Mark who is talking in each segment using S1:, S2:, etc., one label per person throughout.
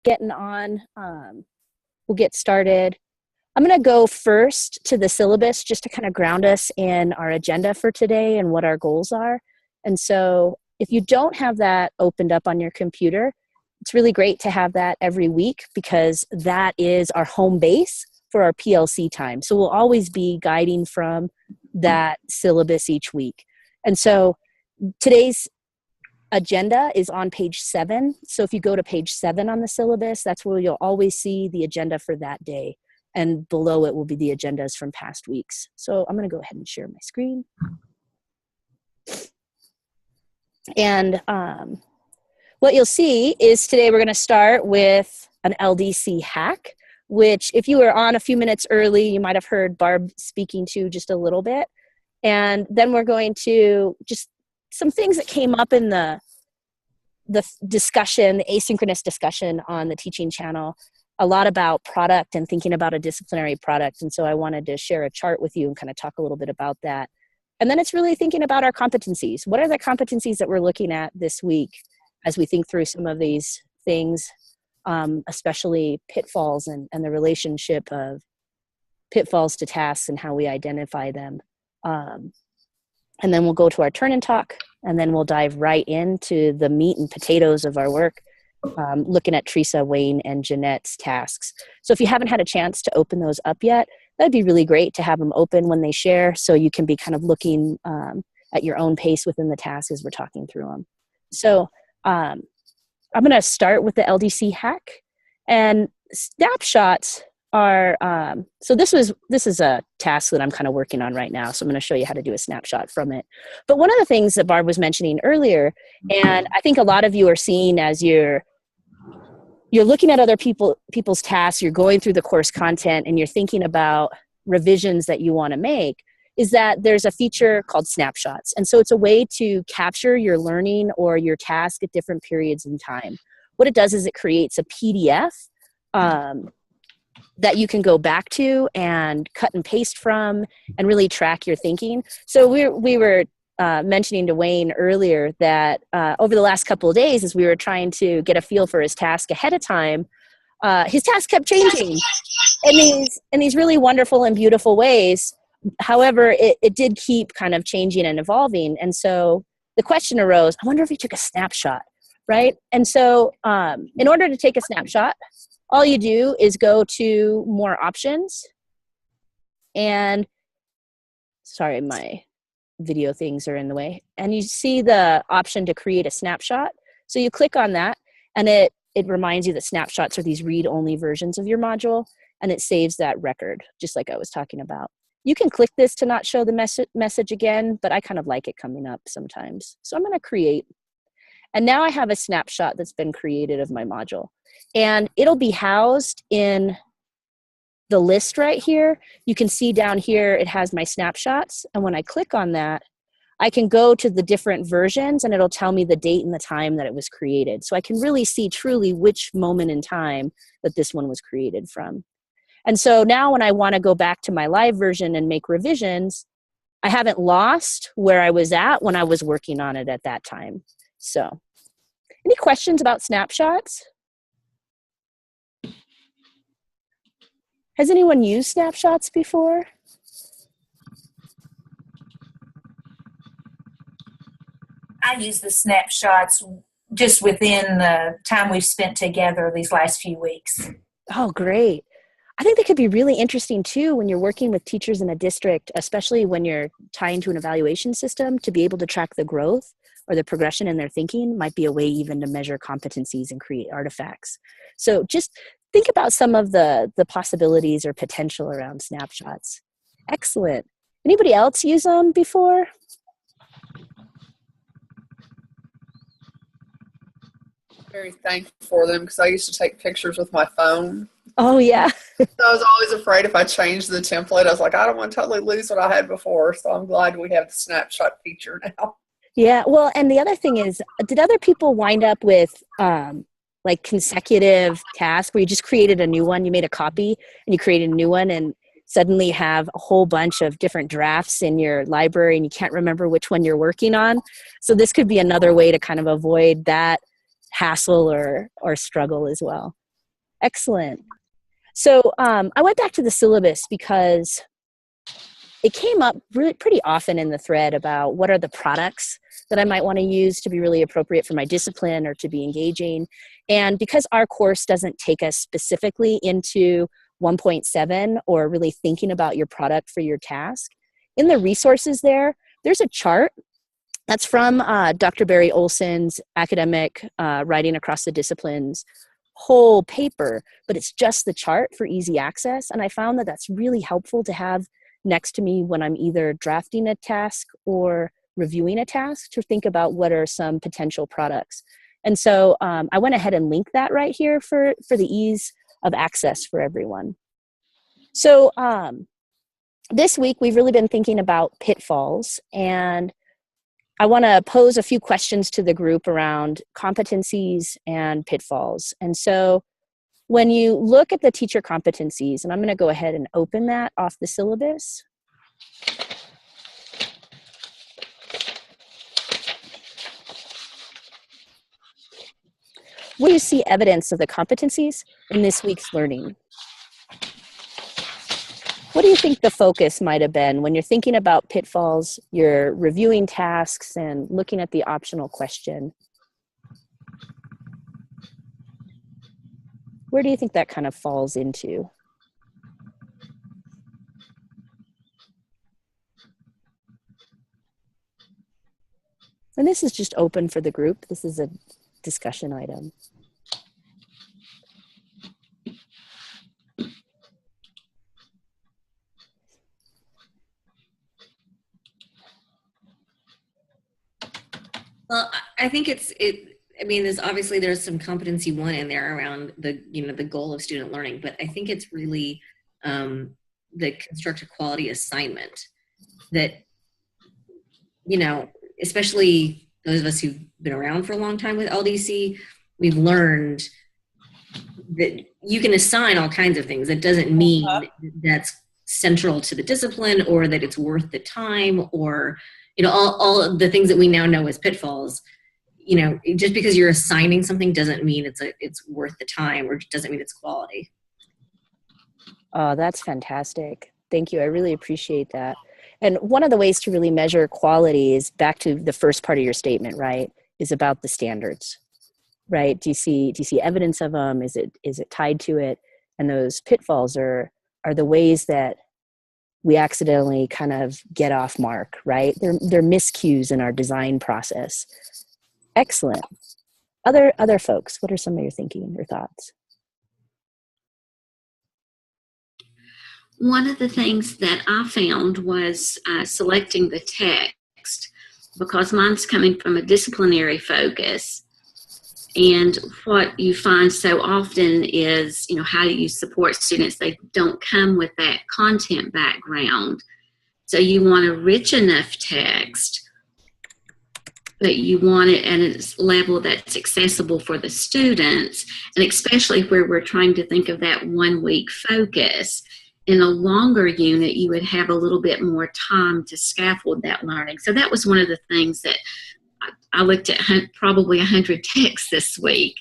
S1: getting on. We'll get started. I'm going to go first to the syllabus just to kind of ground us in our agenda for today and what our goals are. And so if you don't have that opened up on your computer, it's really great to have that every week because that is our home base for our PLC time. So we'll always be guiding from that syllabus each week. And so today's agenda is on page 7. So if you go to page 7 on the syllabus, that's where you'll always see the agenda for that day. And below it will be the agendas from past weeks. So I'm going to go ahead and share my screen. And what you'll see is today we're going to start with an LDC hack, which if you were on a few minutes early, you might have heard Barb speaking to just a little bit. And then we're going to just some things that came up in the discussion, the asynchronous discussion on the teaching channel, a lot about product and thinking about a disciplinary product. And so I wanted to share a chart with you and kind of talk a little bit about that. And then it's really thinking about our competencies. What are the competencies that we're looking at this week as we think through some of these things, especially pitfalls and the relationship of pitfalls to tasks and how we identify them. And then we'll go to our turn and talk, and then we'll dive right into the meat and potatoes of our work, looking at Teresa, Wayne, and Jeanette's tasks. So if you haven't had a chance to open those up yet, that'd be really great to have them open when they share so you can be kind of looking at your own pace within the task as we're talking through them. So I'm going to start with the LDC hack. And snapshots are, so this is a task that I'm kind of working on right now. So I'm going to show you how to do a snapshot from it. But one of the things that Barb was mentioning earlier, and I think a lot of you are seeing as you're looking at other people's tasks, you're going through the course content, and you're thinking about revisions that you want to make, is that there's a feature called snapshots. And so it's a way to capture your learning or your task at different periods in time. What it does is it creates a PDF that you can go back to and cut and paste from and really track your thinking. So we were mentioning to Wayne earlier that over the last couple of days, as we were trying to get a feel for his task ahead of time, his task kept changing in these really wonderful and beautiful ways. However, it did keep kind of changing and evolving. And so the question arose, I wonder if he took a snapshot, right? And so in order to take a snapshot, all you do is go to more options. And sorry, my video things are in the way. And you see the option to create a snapshot. So you click on that, and it reminds you that snapshots are these read-only versions of your module, and it saves that record, just like I was talking about. You can click this to not show the message again, but I kind of like it coming up sometimes. So I'm going to create. And now I have a snapshot that's been created of my module. And it'll be housed in the list right here. You can see down here, it has my snapshots. And when I click on that, I can go to the different versions and it'll tell me the date and the time that it was created. So I can really see truly which moment in time that this one was created from. And so now when I want to go back to my live version and make revisions, I haven't lost where I was at when I was working on it at that time. So any questions about snapshots? Has anyone used snapshots before?
S2: I use the snapshots just within the time we've spent together these last few weeks.
S1: Oh, great. I think they could be really interesting too when you're working with teachers in a district, especially when you're tying to an evaluation system, to be able to track the growth or the progression in their thinking might be a way even to measure competencies and create artifacts. So just think about some of the possibilities or potential around snapshots. Excellent. Anybody else use them before?
S3: Very thankful for them because I used to take pictures with my phone.
S1: Oh, yeah.
S3: So I was always afraid if I changed the template, I was like, I don't want to totally lose what I had before. So I'm glad we have the snapshot feature now.
S1: Yeah, well, and the other thing is, did other people wind up with like consecutive tasks where you just created a new one, you made a copy and you created a new one and suddenly have a whole bunch of different drafts in your library and you can't remember which one you're working on? So this could be another way to kind of avoid that hassle or struggle as well. Excellent. So I went back to the syllabus because it came up really pretty often in the thread about what are the products that I might want to use to be really appropriate for my discipline or to be engaging. And because our course doesn't take us specifically into 1.7 or really thinking about your product for your task, in the resources there's a chart that's from Dr. Barry Olson's academic writing across the disciplines whole paper, but it's just the chart for easy access. And I found that that's really helpful to have next to me when I'm either drafting a task or reviewing a task to think about what are some potential products. And so I went ahead and linked that right here for the ease of access for everyone. So this week we've really been thinking about pitfalls, and I want to pose a few questions to the group around competencies and pitfalls. And so when you look at the teacher competencies, and I'm going to go ahead and open that off the syllabus. Where do you see evidence of the competencies in this week's learning? What do you think the focus might have been when you're thinking about pitfalls, you're reviewing tasks and looking at the optional question? Where do you think that kind of falls into? And this is just open for the group. This is a discussion item.
S4: Well, I think I mean, there's some competency one in there around the goal of student learning, but I think it's really the construct a quality assignment that, especially those of us who've been around for a long time with LDC, we've learned that you can assign all kinds of things. That doesn't mean that's central to the discipline or that it's worth the time or, all of the things that we now know as pitfalls. Just because you're assigning something doesn't mean it's worth the time or doesn't mean it's quality.
S1: Oh, that's fantastic. Thank you. I really appreciate that. And one of the ways to really measure quality is back to the first part of your statement, right? Is about the standards, right? Do you see evidence of them? Is it tied to it? And those pitfalls are the ways that we accidentally kind of get off mark, right? They're miscues in our design process. Excellent. Other folks, what are some of your thinking or thoughts?
S5: One of the things that I found was selecting the text, because mine's coming from a disciplinary focus. And what you find so often is, how do you support students? They don't come with that content background. So you want a rich enough text, but you want it at a level that's accessible for the students, and especially where we're trying to think of that 1 week focus. In a longer unit, you would have a little bit more time to scaffold that learning. So that was one of the things that I looked at, probably 100 texts this week,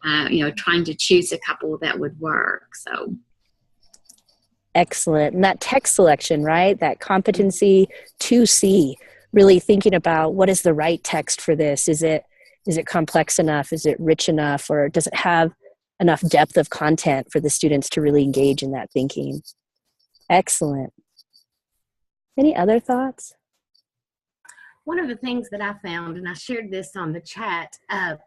S5: trying to choose a couple that would work. So.
S1: Excellent. And that text selection, right? That competency 2C, really thinking about what is the right text for this? Is it complex enough? Is it rich enough? Or does it have enough depth of content for the students to really engage in that thinking? Excellent. Any other thoughts?
S6: One of the things that I found, and I shared this on the chat, as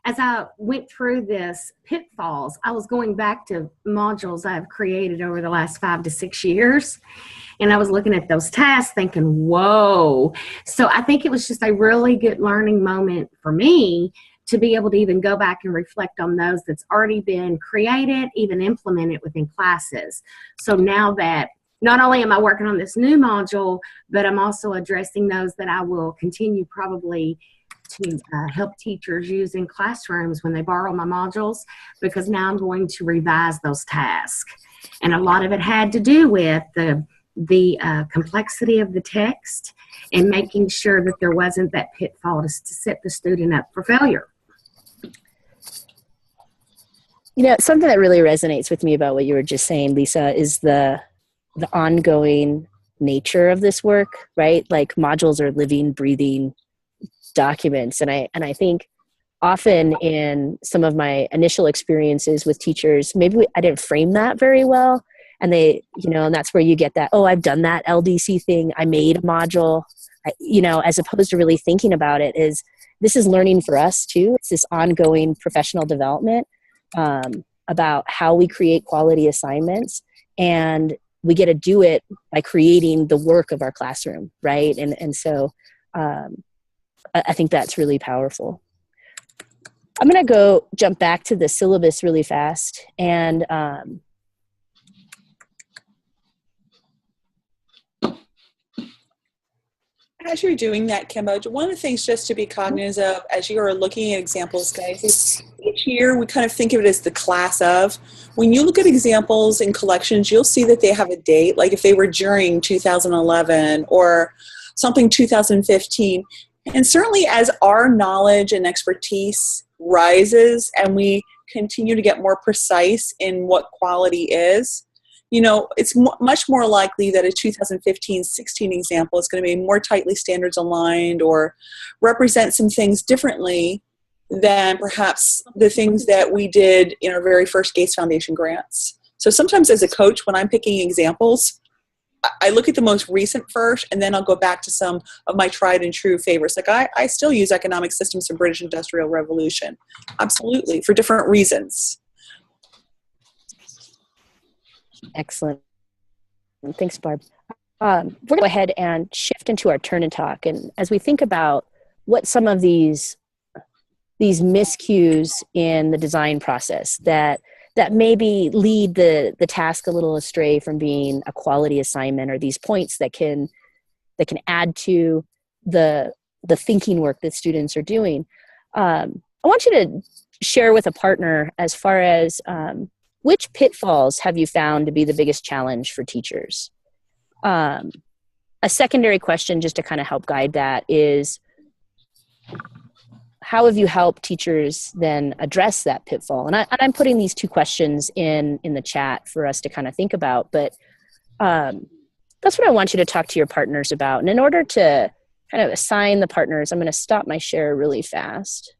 S6: I went through this pitfalls, I was going back to modules I've created over the last 5 to 6 years. And I was looking at those tasks thinking, whoa. So I think it was just a really good learning moment for me to be able to even go back and reflect on those that's already been created, even implemented within classes. So now that not only am I working on this new module, but I'm also addressing those that I will continue probably to help teachers use in classrooms when they borrow my modules, because now I'm going to revise those tasks. And a lot of it had to do with the complexity of the text and making sure that there wasn't that pitfall to set the student up for failure.
S1: something that really resonates with me about what you were just saying, Lisa, is the ongoing nature of this work, right? Like modules are living, breathing documents. And I think often in some of my initial experiences with teachers, maybe I didn't frame that very well. And they, and that's where you get that, oh, I've done that LDC thing. I made a module, as opposed to really thinking about it is this is learning for us too. It's this ongoing professional development about how we create quality assignments, and we get to do it by creating the work of our classroom, right? And so I think that's really powerful. I'm going to jump back to the syllabus really fast. And
S7: as you're doing that, Kimbo, one of the things just to be cognizant of as you are looking at examples, guys, is each year we kind of think of it as the class of. When you look at examples and collections, you'll see that they have a date, like if they were during 2011 or something 2015. And certainly as our knowledge and expertise rises and we continue to get more precise in what quality is, it's much more likely that a 2015-16 example is going to be more tightly standards aligned or represent some things differently than perhaps the things that we did in our very first Gates Foundation grants. So sometimes as a coach, when I'm picking examples, I look at the most recent first, and then I'll go back to some of my tried and true favorites. Like I still use economic systems of British Industrial Revolution. Absolutely, for different reasons.
S1: Excellent. Thanks, Barb. We're going to go ahead and shift into our turn and talk. And as we think about what some of these miscues in the design process that maybe lead the task a little astray from being a quality assignment, or these points that can add to the thinking work that students are doing, I want you to share with a partner as far as which pitfalls have you found to be the biggest challenge for teachers? A secondary question, just to kind of help guide that, is how have you helped teachers then address that pitfall? And I'm putting these two questions in the chat for us to kind of think about, but that's what I want you to talk to your partners about. And in order to kind of assign the partners, I'm going to stop my share really fast.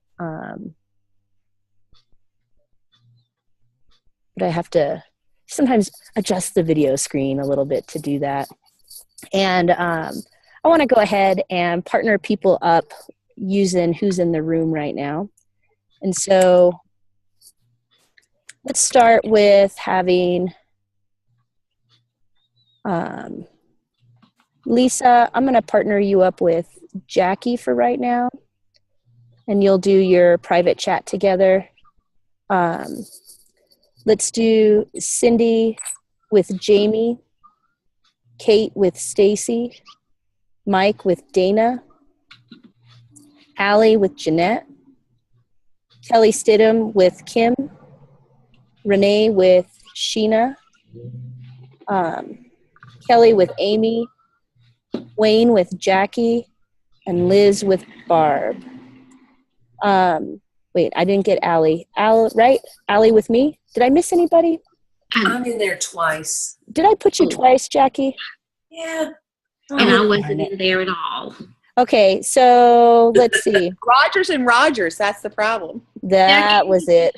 S1: But I have to sometimes adjust the video screen a little bit to do that. And I want to go ahead and partner people up using who's in the room right now. And so let's start with having Lisa. I'm going to partner you up with Jackie for right now, and you'll do your private chat together. Let's do Cindy with Jamie, Kate with Stacy, Mike with Dana, Allie with Jeanette, Kelly Stidham with Kim, Renee with Sheena, Kelly with Amy, Wayne with Jackie, and Liz with Barb. Wait, I didn't get Allie. Right? Allie with me? Did I miss anybody?
S8: I'm in there twice.
S1: Did I put you twice, Jackie?
S8: Yeah.
S5: And I wasn't in there at all.
S1: Okay, so let's see.
S7: Rogers and Rogers, that's the problem.
S1: That was it.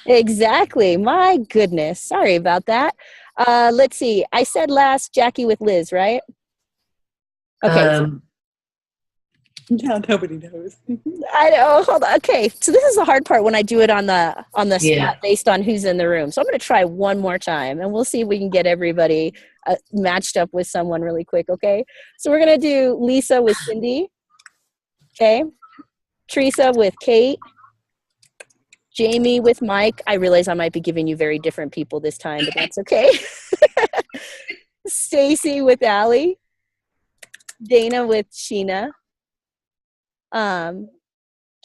S1: Exactly. My goodness. Sorry about that. Let's see. I said last Jackie with Liz, right? Okay.
S7: No, nobody knows.
S1: I know. Hold on. Okay. So this is the hard part when I do it on the spot based on who's in the room. So I'm going to try one more time, and we'll see if we can get everybody matched up with someone really quick. Okay. So we're going to do Lisa with Cindy. Okay. Teresa with Kate. Jamie with Mike. I realize I might be giving you very different people this time, but that's okay. Stacy with Allie. Dana with Sheena.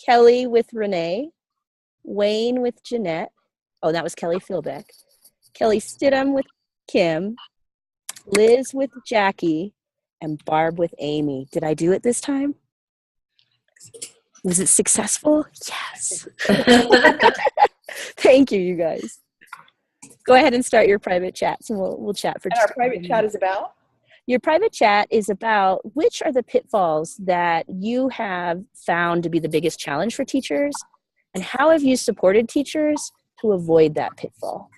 S1: Kelly with Renee, Wayne with Jeanette. Oh, that was Kelly Philbeck. Kelly Stidham with Kim, Liz with Jackie, and Barb with Amy. Did I do it this time? Was it successful? Yes. Thank you, you guys. Go ahead and start your private chats, and we'll chat for
S7: And
S1: just
S7: our private chat is about?
S1: Your private chat is about which are the pitfalls that you have found to be the biggest challenge for teachers, and how have you supported teachers to avoid that pitfall?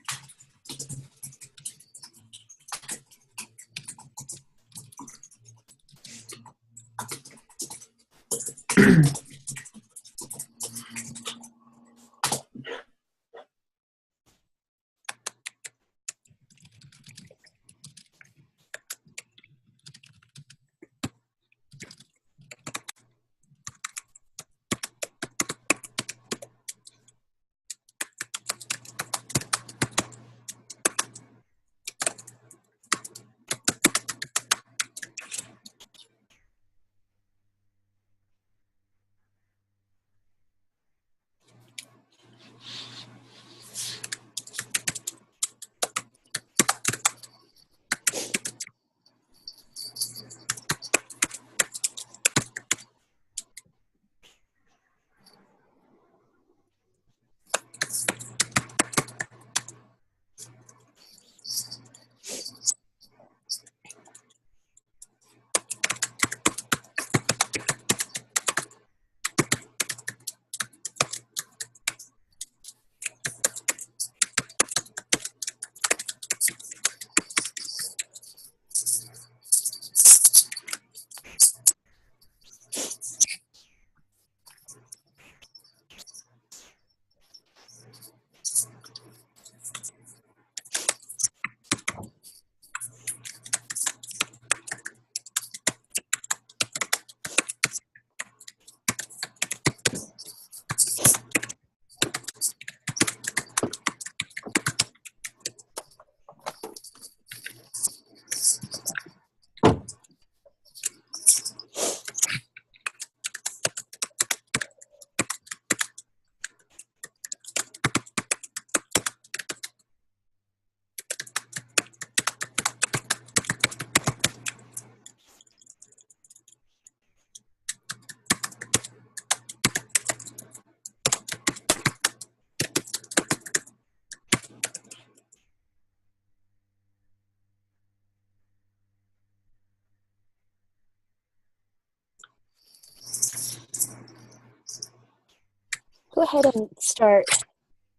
S1: Go ahead and start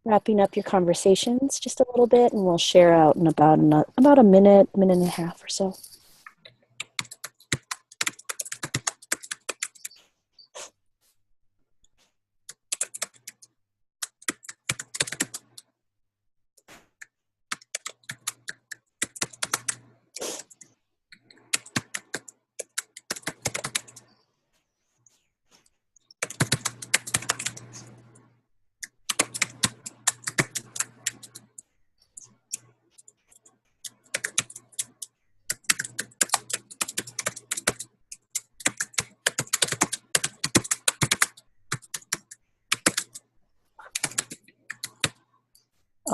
S1: wrapping up your conversations just a little bit, and we'll share out in about a minute and a half or so.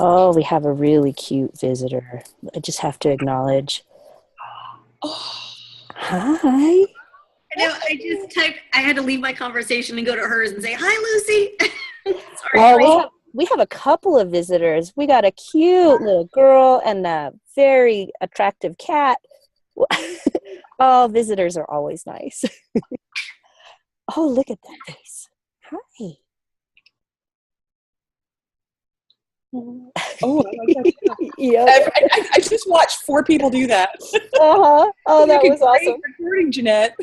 S1: Oh, we have a really cute visitor. I just have to acknowledge.
S7: Oh,
S1: Hi.
S4: I know. I had to leave my conversation and go to hers and say, "Hi, Lucy." Sorry.
S1: Well, we have a couple of visitors. We got a cute little girl and a very attractive cat. Oh, visitors are always nice. Oh, look at that face. Hi.
S7: oh, I like that too.
S1: Yep.
S7: I just watched 4 people do that.
S1: Uh-huh. Oh, that was
S7: Great
S1: awesome.
S7: recording, Jeanette.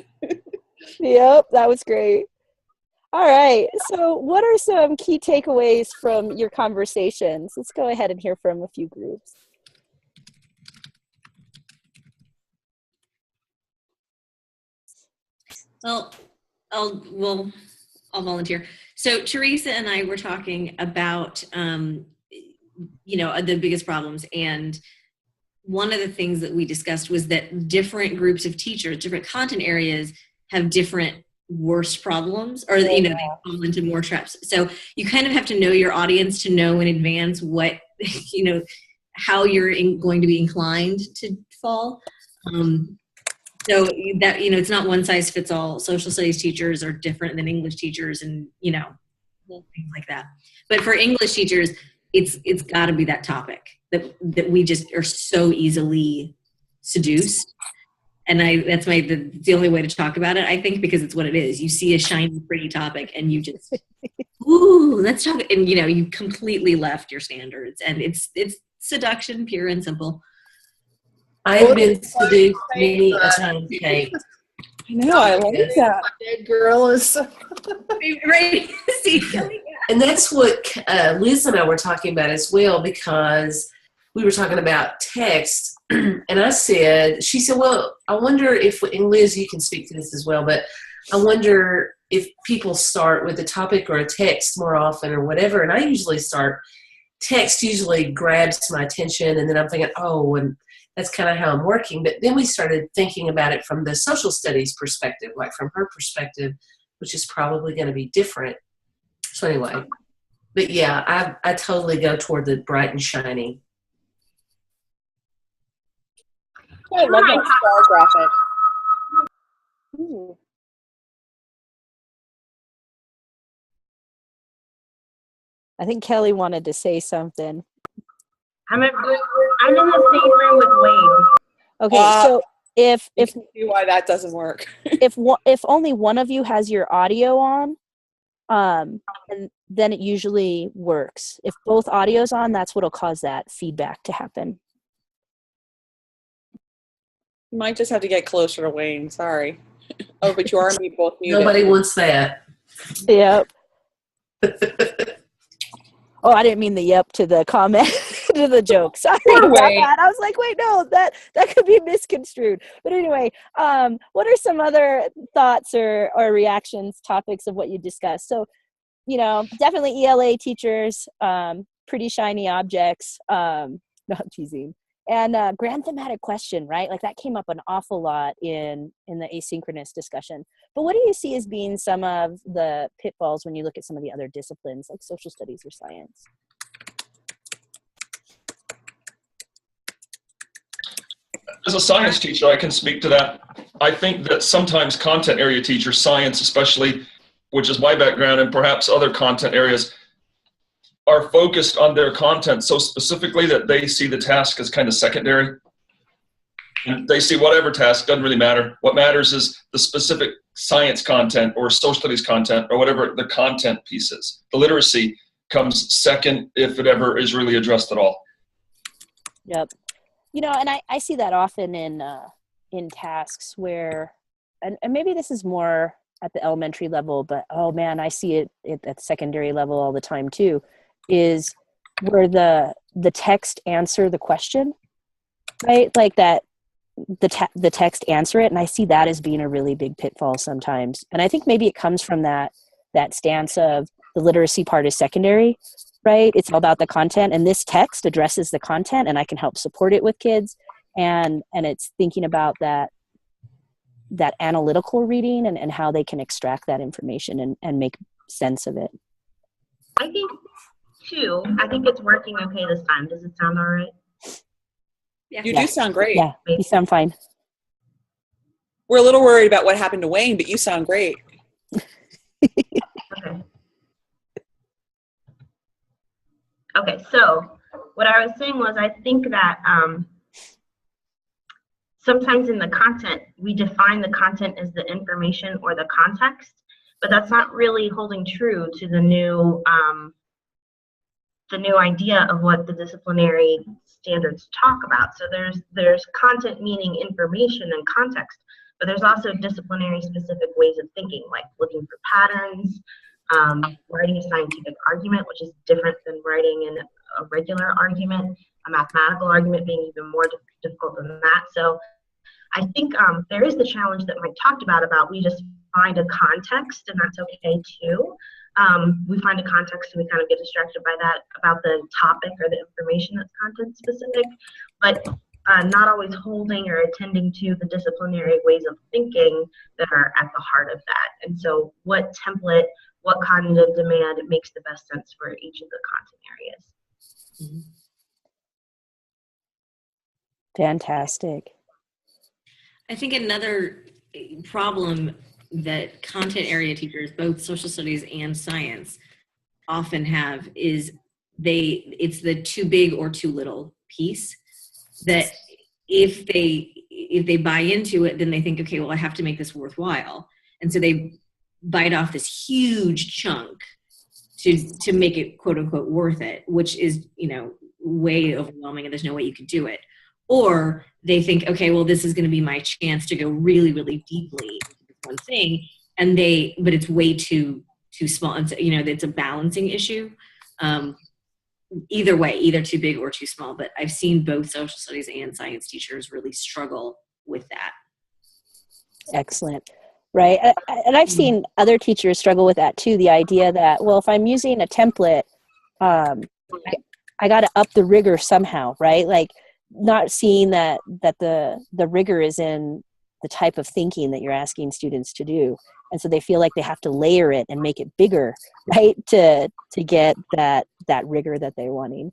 S1: Yep, that was great. All right. So what are some key takeaways from your conversations? Let's go ahead and hear from a few groups.
S4: Well, I'll volunteer. So Teresa and I were talking about, the biggest problems. And one of the things that we discussed was that different groups of teachers, different content areas have different worst problems, or, they fall into more traps. So you kind of have to know your audience to know in advance what, how you're going to be inclined to fall. So that, it's not one size fits all. Social studies teachers are different than English teachers and, things like that. But for English teachers, it's got to be that topic that we just are so easily seduced. And that's the only way to talk about it, I think, because it's what it is. You see a shiny, pretty topic, and you just, ooh, let's talk. And you completely left your standards, and it's seduction, pure and simple.
S8: I've been seduced many a time, Kate.
S7: I know, I like that.
S3: Dead girl is.
S4: Right? See,
S8: And that's what Liz and I were talking about as well, because we were talking about text. And she said, well, I wonder if, and Liz, you can speak to this as well, but I wonder if people start with a topic or a text more often or whatever. And I usually text usually grabs my attention, and then I'm thinking, oh, and that's kind of how I'm working. But then we started thinking about it from the social studies perspective, like from her perspective, which is probably going to be different. So anyway, but yeah, I totally go toward the bright and shiny.
S7: I love that star graphic. Ooh.
S1: I think Kelly wanted to say something.
S6: I'm in the same room with Wayne.
S1: Okay, so if
S7: you can see why that doesn't work.
S1: if only one of you has your audio on, and then it usually works. If both audio's on, that's what'll cause that feedback to happen.
S7: You might just have to get closer to Wayne. Sorry. Oh, but you are both muted.
S8: Nobody wants that.
S1: Yep. Oh, I didn't mean the yep to the comment to the joke. Sorry about that. I was like, wait, no, that could be misconstrued. But anyway, what are some other thoughts or reactions, topics of what you discussed? So, definitely ELA teachers, pretty shiny objects, not teasing. And grand thematic question, right? Like that came up an awful lot in the asynchronous discussion. But what do you see as being some of the pitfalls when you look at some of the other disciplines like social studies or science?
S9: As a science teacher, I can speak to that. I think that sometimes content area teachers, science especially, which is my background, and perhaps other content areas, are focused on their content so specifically that they see the task as kind of secondary. And they see whatever task, doesn't really matter. What matters is the specific science content or social studies content or whatever the content piece is. The literacy comes second if it ever is really addressed at all.
S1: Yep. And I see that often in tasks where, and maybe this is more at the elementary level, but oh man, I see it at the secondary level all the time too, is where the text answer the question, right? Like that the text answer it. And I see that as being a really big pitfall sometimes. And I think maybe it comes from that stance of the literacy part is secondary, right? It's all about the content, and this text addresses the content, and I can help support it with kids. And it's thinking about that analytical reading and how they can extract that information and make sense of it.
S6: I think it's working okay this time. Does it sound all right?
S4: Yeah.
S7: You do sound great.
S1: Yeah, you sound fine.
S7: We're a little worried about what happened to Wayne, but you sound great.
S6: Okay, so what I was saying was I think that sometimes in the content, we define the content as the information or the context, but that's not really holding true to the new idea of what the disciplinary standards talk about. So there's content meaning information and context, but there's also disciplinary specific ways of thinking, like looking for patterns, writing a scientific argument, which is different than writing a regular argument, a mathematical argument being even more difficult than that. So I think there is the challenge that Mike talked about we just find a context, and that's okay too. We find a context and we kind of get distracted by that, about the topic or the information that's content specific, but not always holding or attending to the disciplinary ways of thinking that are at the heart of that. And so what template, what cognitive demand makes the best sense for each of the content areas.
S1: Fantastic.
S4: I think another problem that content area teachers, both social studies and science, often have is it's the too big or too little piece that if they buy into it, then they think, okay, well, I have to make this worthwhile. And so they bite off this huge chunk to make it quote unquote worth it, which is, way overwhelming and there's no way you could do it. Or they think, okay, well, this is going to be my chance to go really, really deeply into one thing. But it's way too small. And so, it's a balancing issue. Either way, either too big or too small. But I've seen both social studies and science teachers really struggle with that.
S1: Excellent. Right. And I've seen other teachers struggle with that too. The idea that, well, if I'm using a template, I got to up the rigor somehow, right? Like not seeing that the rigor is in the type of thinking that you're asking students to do. And so they feel like they have to layer it and make it bigger, right? To get that rigor that they're wanting,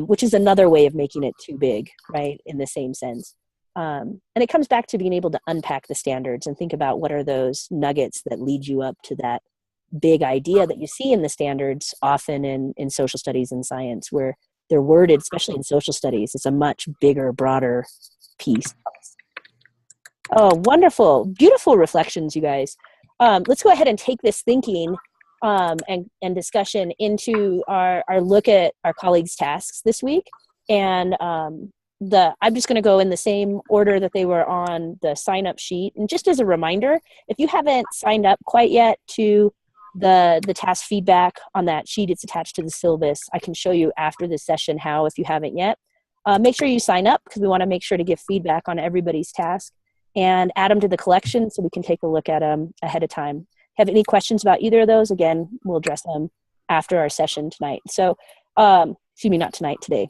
S1: which is another way of making it too big, right? In the same sense. And it comes back to being able to unpack the standards and think about what are those nuggets that lead you up to that big idea that you see in the standards, often in social studies and science, where they're worded, especially in social studies, it's a much bigger, broader piece. Oh, wonderful. Beautiful reflections, you guys. Let's go ahead and take this thinking and discussion into our look at our colleagues' tasks this week. And I'm just going to go in the same order that they were on the sign-up sheet. And just as a reminder, if you haven't signed up quite yet to the task feedback on that sheet, it's attached to the syllabus. I can show you after this session how, if you haven't yet. Make sure you sign up because we want to make sure to give feedback on everybody's task and add them to the collection so we can take a look at them ahead of time. Have any questions about either of those? Again, we'll address them after our session tonight. So, excuse me, not tonight, today.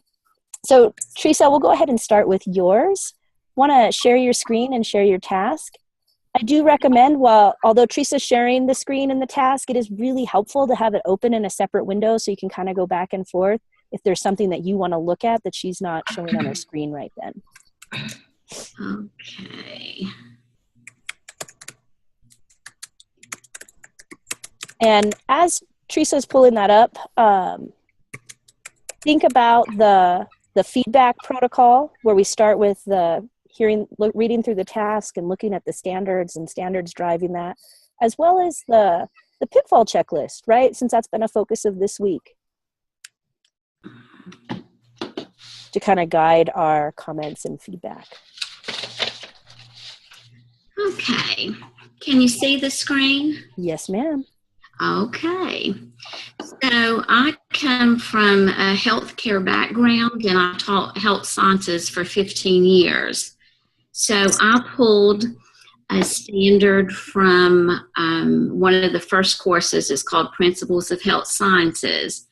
S1: So, Teresa, we'll go ahead and start with yours. Want to share your screen and share your task? I do recommend, although Teresa's sharing the screen and the task, it is really helpful to have it open in a separate window so you can kind of go back and forth if there's something that you want to look at that she's not showing on her screen right then.
S5: Okay.
S1: And as Teresa's pulling that up, think about the feedback protocol where we start with the reading through the task and looking at the standards and standards driving that, as well as the pitfall checklist, right? Since that's been a focus of this week, to kind of guide our comments and feedback.
S5: Okay. Can you see the screen?
S1: Yes, ma'am.
S5: Okay. So I come from a healthcare background and I taught health sciences for 15 years. So I pulled a standard from one of the first courses. It's called Principles of Health Sciences.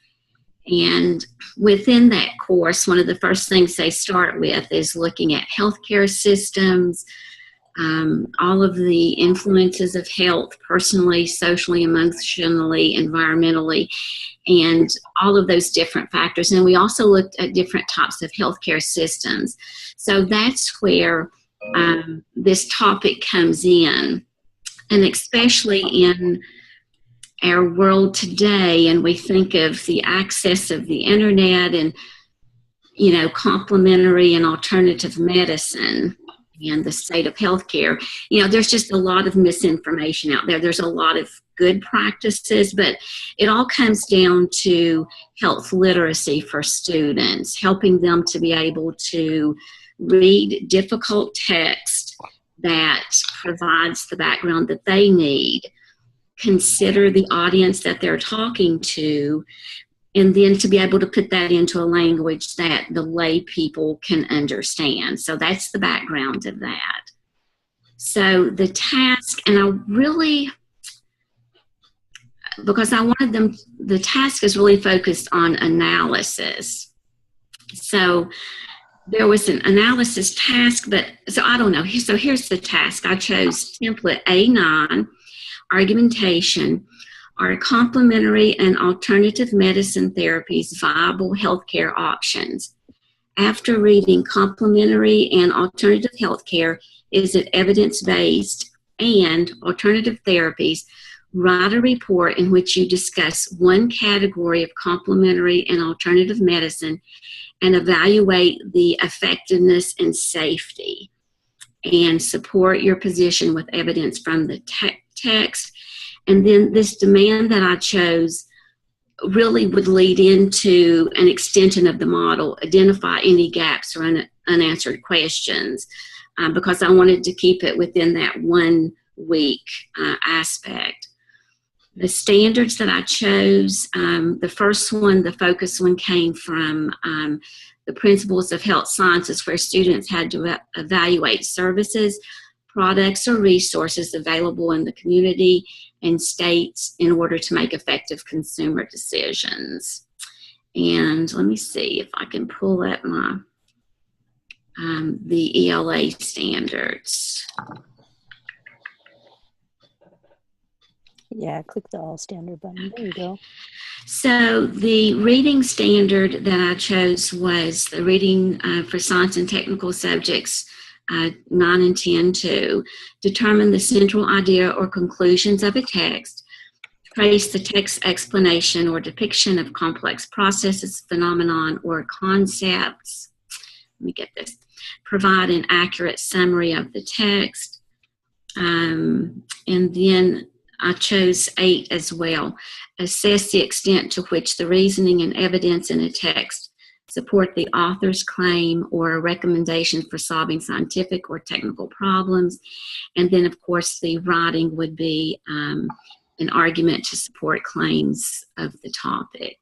S5: And within that course, one of the first things they start with is looking at healthcare systems, all of the influences of health, personally, socially, emotionally, environmentally, and all of those different factors. And we also looked at different types of healthcare systems. So that's where this topic comes in, and especially in our world today, and we think of the access of the internet and, complementary and alternative medicine and the state of healthcare, there's just a lot of misinformation out there. There's a lot of good practices, but it all comes down to health literacy for students, helping them to be able to read difficult text that provides the background that they need, consider the audience that they're talking to, and then to be able to put that into a language that the lay people can understand. So that's the background of that. So the task, and I really, because I wanted them, the task is really focused on analysis. So there was an analysis task, but so I don't know. So here's the task. I chose template A9, argumentation. Are complementary and alternative medicine therapies viable healthcare options? After reading complementary and alternative healthcare, is it evidence-based, and alternative therapies, what are the benefits? What are the risks? What are the challenges? And what are the write a report in which you discuss one category of complementary and alternative medicine and evaluate the effectiveness and safety, and support your position with evidence from the text. And then this demand that I chose really would lead into an extension of the model, identify any gaps or unanswered questions, because I wanted to keep it within that 1 week aspect. The standards that I chose, the first one, the focus one, came from the Principles of Health Sciences, where students had to evaluate services, products, or resources available in the community and states in order to make effective consumer decisions. And let me see if I can pull up my the ELA standards.
S1: Yeah, click the all standard button. There you go.
S5: So the reading standard that I chose was the reading for science and technical subjects 9 and 10 to determine the central idea or conclusions of a text, trace the text explanation or depiction of complex processes, phenomenon, or concepts. Let me get this. Provide an accurate summary of the text. And then I chose 8 as well. Assess the extent to which the reasoning and evidence in a text support the author's claim or a recommendation for solving scientific or technical problems. And then, of course, the writing would be an argument to support claims of the topic.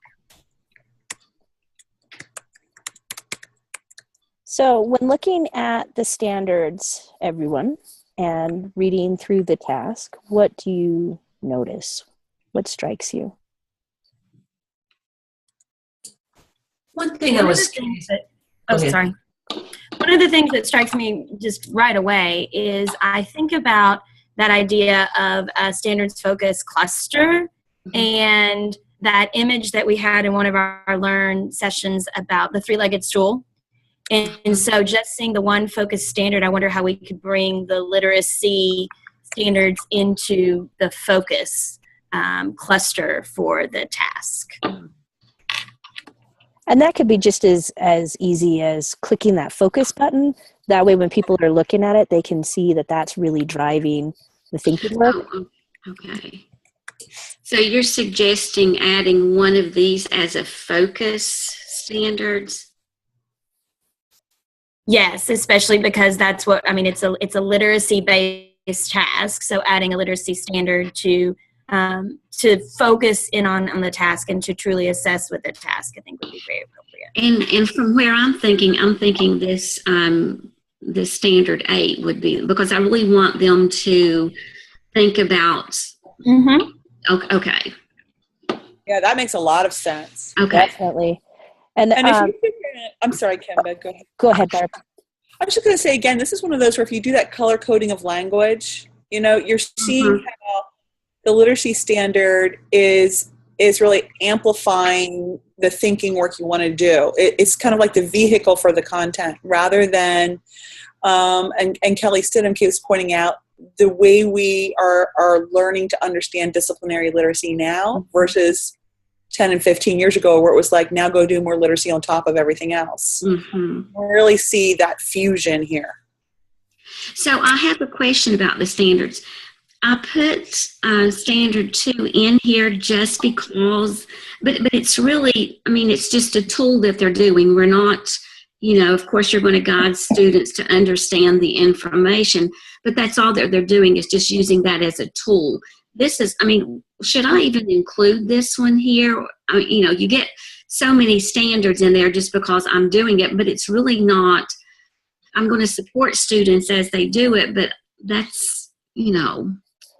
S1: So when looking at the standards, everyone, and reading through the task, what do you notice? What strikes you?
S8: One thing I was curious.
S10: Sorry. One of the things that strikes me just right away is I think about that idea of a standards focused cluster and that image that we had in one of our Learn sessions about the 3-legged stool. And so just seeing the one focused standard, I wonder how we could bring the literacy standards into the focus cluster for the task.
S1: And that could be just as easy as clicking that focus button. That way when people are looking at it, they can see that that's really driving the thinking work.
S5: Oh, okay. So you're suggesting adding one of these as a focus standards?
S10: Yes, especially because that's what, I mean, it's a literacy-based task. So adding a literacy standard to focus in on the task and to truly assess with the task, I think would be very appropriate.
S5: And from where I'm thinking this this standard 8 would be, because I really want them to think about. Okay.
S7: Yeah, that makes a lot of sense.
S5: Okay.
S1: Definitely. And
S7: if you figure, I'm sorry, Kemba, go ahead.
S1: Go ahead, Barb.
S7: I was just going to say, again, this is one of those where if you do that color coding of language, you're seeing how the literacy standard is really amplifying the thinking work you want to do. It's kind of like the vehicle for the content rather than, and Kelly Stidham keeps pointing out, the way we are learning to understand disciplinary literacy now versus 10 and 15 years ago, where it was like, now go do more literacy on top of everything else. We really see that fusion here.
S5: So I have a question about the standards. I put standard 2 in here just because, but it's really, I mean, it's just a tool that they're doing. We're not, of course you're going to guide students to understand the information, but that's all they're doing is just using that as a tool. This is, I mean, should I even include this one here? You get so many standards in there just because I'm doing it, but it's really not, I'm going to support students as they do it, but that's,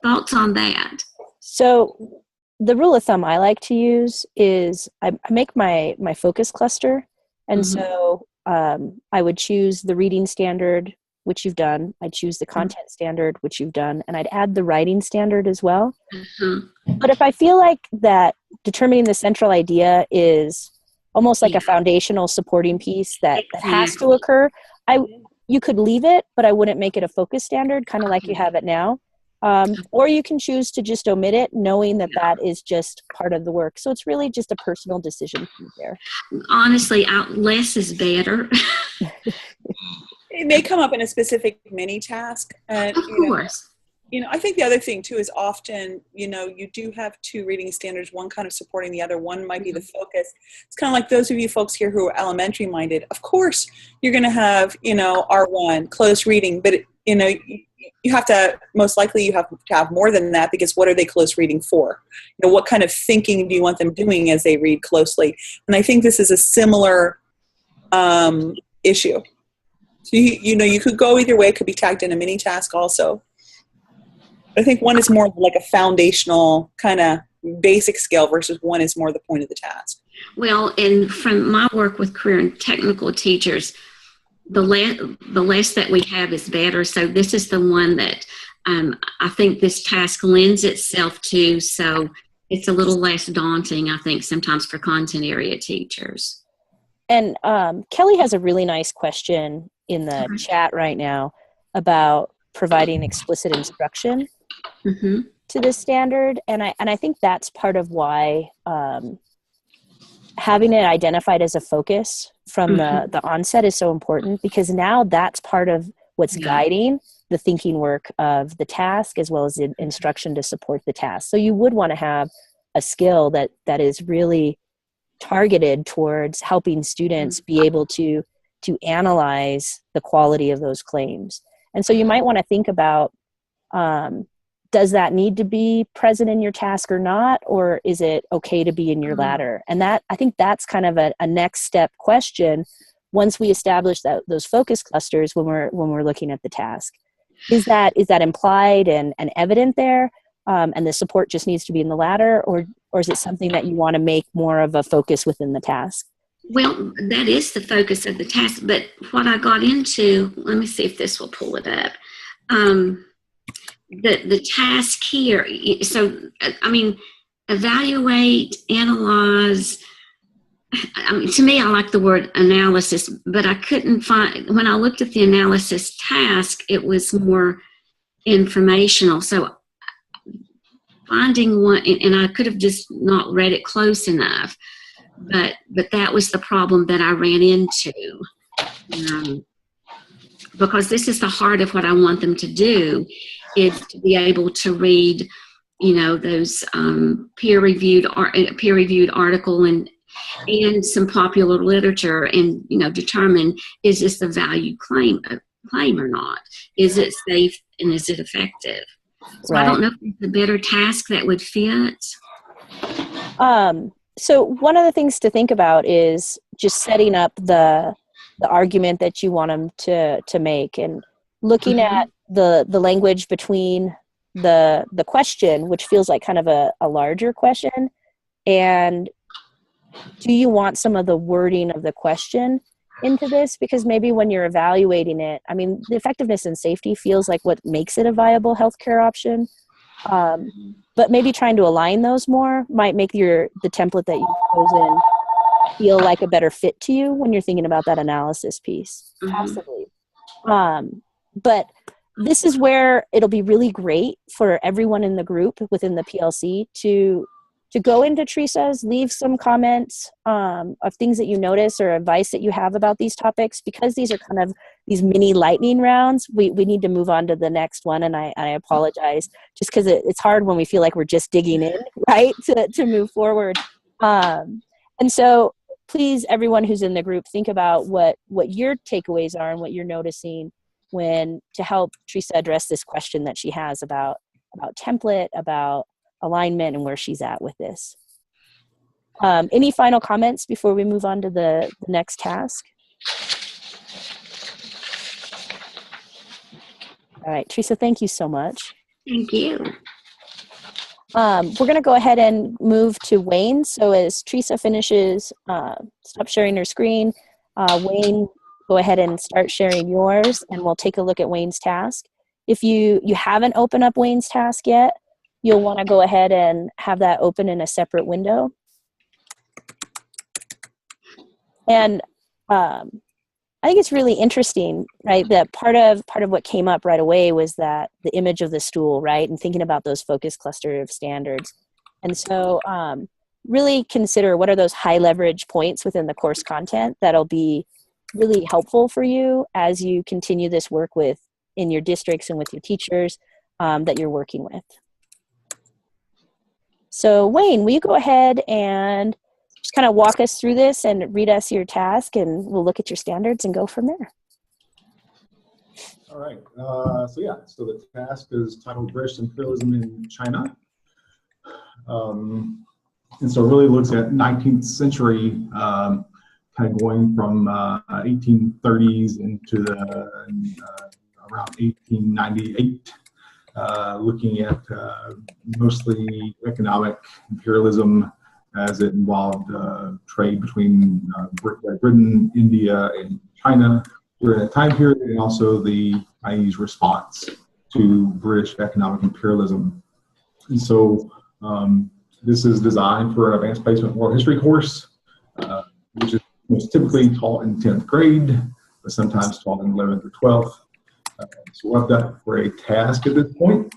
S5: thoughts on that?
S1: So the rule of thumb I like to use is I make my focus cluster. And so I would choose the reading standard, which you've done. I'd choose the content standard, which you've done, and I'd add the writing standard as well. But if I feel like that determining the central idea is almost like a foundational supporting piece that has to occur, you could leave it, but I wouldn't make it a focus standard, kind of like you have it now. Or you can choose to just omit it, knowing that that is just part of the work. So it's really just a personal decision from there.
S5: Honestly, less is better.
S7: It may come up in a specific mini task.
S5: Of course.
S7: I think the other thing too is often, you do have two reading standards, one kind of supporting the other. One might be the focus. It's kind of like those of you folks here who are elementary minded. Of course, you're going to have, R1, close reading, but, you have to, most likely you have to have more than that, because what are they close reading for? What kind of thinking do you want them doing as they read closely? And I think this is a similar issue. So, you could go either way. It could be tagged in a mini task also. I think one is more like a foundational kind of basic skill versus one is more the point of the task.
S5: Well, and from my work with career and technical teachers, the less that we have is better. So this is the one that I think this task lends itself to. So it's a little less daunting, I think, sometimes for content area teachers.
S1: And Kelly has a really nice question in the chat right now about providing explicit instruction to this standard. And I think that's part of why having it identified as a focus from the onset is so important, because now that's part of what's guiding the thinking work of the task as well as the instruction to support the task. So you would want to have a skill that is really targeted towards helping students be able to analyze the quality of those claims. And so you might want to think about, does that need to be present in your task or not? Or is it okay to be in your ladder? And I think that's kind of a next step question once we establish those focus clusters when we're looking at the task. Is that implied and evident there? And the support just needs to be in the ladder, or is it something that you want to make more of a focus within the task?
S5: Well, that is the focus of the task, but what I got into, let me see if this will pull it up. The task here, so, evaluate, analyze. To me, I like the word analysis, but I couldn't find, when I looked at the analysis task, it was more informational. So finding one, and I could have just not read it close enough, but that was the problem that I ran into, because this is the heart of what I want them to do, is to be able to read, those peer-reviewed article and some popular literature, and determine, is this a value claim or not? Is it safe and is it effective? So I don't know if it's a better task that would fit.
S1: So one of the things to think about is just setting up the argument that you want them to make, and looking at the language between the question, which feels like kind of a larger question, and do you want some of the wording of the question into this? Because maybe when you're evaluating it, the effectiveness and safety feels like what makes it a viable healthcare option. But maybe trying to align those more might make the template that you've chosen feel like a better fit to you when you're thinking about that analysis piece. Possibly. But this is where it'll be really great for everyone in the group within the PLC to go into Teresa's, leave some comments of things that you notice or advice that you have about these topics, because these are kind of these mini lightning rounds. We need to move on to the next one, and I apologize just because it's hard when we feel like we're just digging in, right, to move forward. And so please, everyone who's in the group, think about what your takeaways are and what you're noticing to help Teresa address this question that she has about template, about alignment, and where she's at with this. Any final comments before we move on to the next task? All right, Teresa, thank you so much.
S5: Thank you.
S1: We're going to go ahead and move to Wayne. So as Teresa finishes, stop sharing her screen, Wayne, go ahead and start sharing yours, and we'll take a look at Wayne's task. If you haven't opened up Wayne's task yet, you'll want to go ahead and have that open in a separate window. And I think it's really interesting, right? That part of what came up right away was that the image of the stool, right? And thinking about those focus cluster of standards. And so really consider what are those high leverage points within the course content that'll be really helpful for you as you continue this work in your districts and with your teachers that you're working with. So Wayne, will you go ahead and just kind of walk us through this and read us your task, and we'll look at your standards and go from there.
S11: All right. So the task is titled British Imperialism in China. And so it really looks at 19th century, kind of going from 1830s into around 1898, looking at mostly economic imperialism as it involved trade between Britain, India, and China during that time period, and also the Chinese response to British economic imperialism. And so this is designed for an advanced placement world history course, which is most typically taught in 10th grade, but sometimes taught in 11th or 12th. So what I've got for a task at this point,